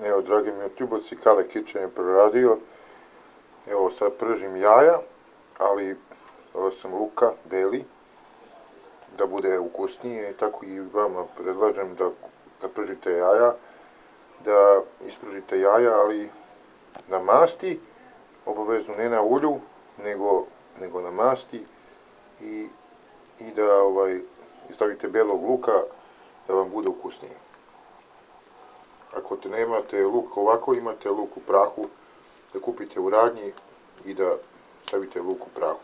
Evo, dragi mi YouTubovci, Kale Kitchen je proradio. Evo, sad pržim jaja, ali ovo sam luka, beli, da bude ukusnije, tako i vama predlažem da kad pržite jaja, da ispržite jaja, ali na masti, obavezno ne na ulju, nego na masti i da stavite belog luka da vam bude ukusnije. Ako nemate luk ovako, imate luk u prahu, da kupite u radnji i da stavite luk u prahu.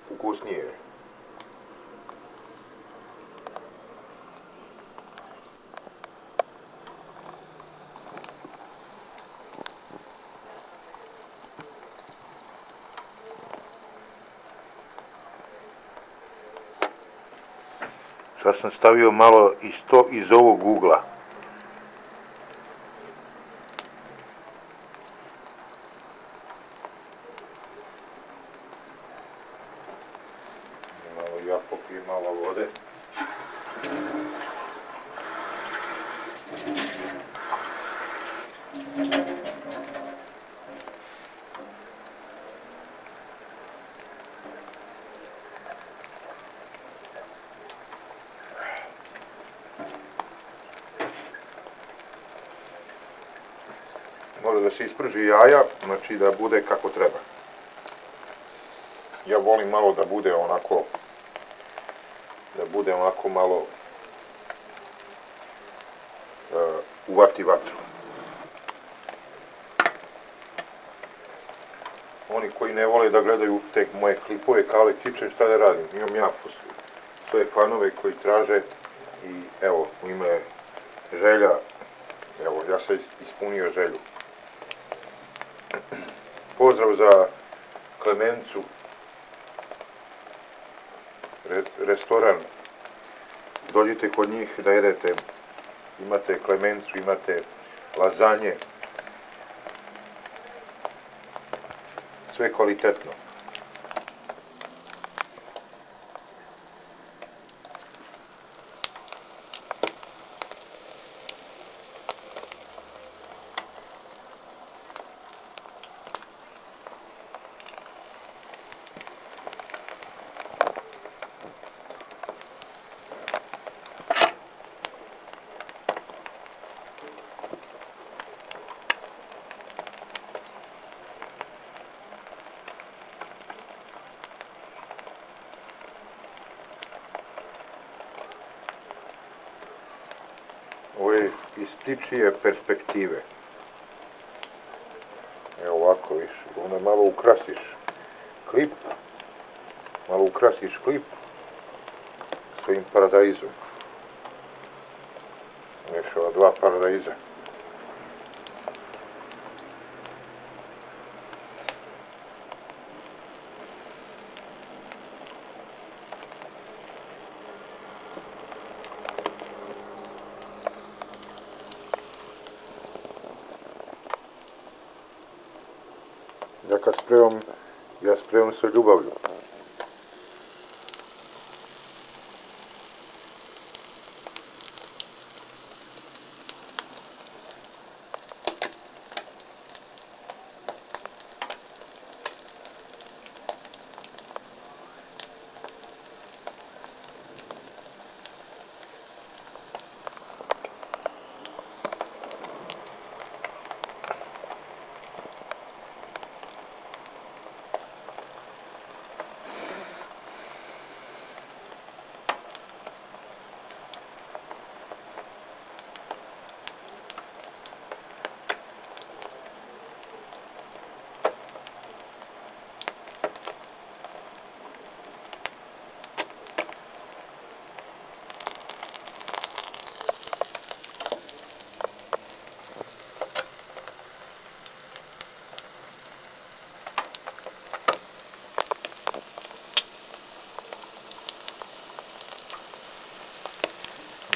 Ukusnije je. Sad sam stavio malo iz ovog ugla. Ja popijem malo vode. Mora da se isprži jaja, znači da bude kako treba. Ja volim malo da bude onako malo uvati vatru. Oni koji ne vole da gledaju te moje klipove Kale Kitchen, šta da radim? Imam ja svoje fanove koji traže i evo, u ime želja, evo, ja sam ispunio želju. Pozdrav za Klemencu, restoran, dođite kod njih da jedete, imate Klemencu, imate lazanje, sve kvalitetno. Ovo je iz ptičije perspektive. Evo ovako viš, onda malo ukrasiš klip svojim paradajzom. Još ova 2 paradajza. Ja spremam sa ljubavlju.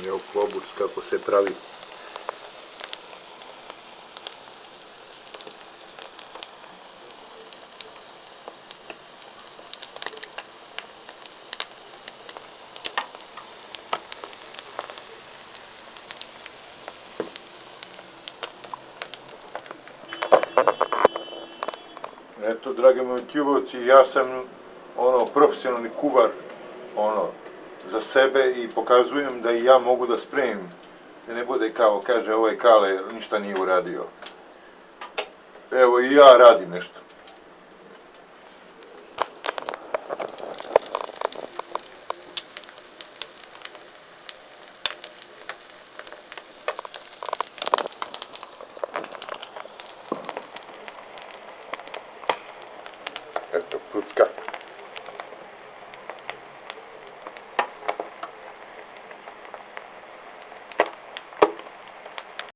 Evo klobus kako se pravi. Eto, dragi moji tjubovci, ja sam profesionalni kuvar za sebe i pokazujem da i ja mogu da spremim. Da ne bude kao, kaže ovaj Kale, ništa nije uradio. Evo i ja radim nešto. Eto, pucka.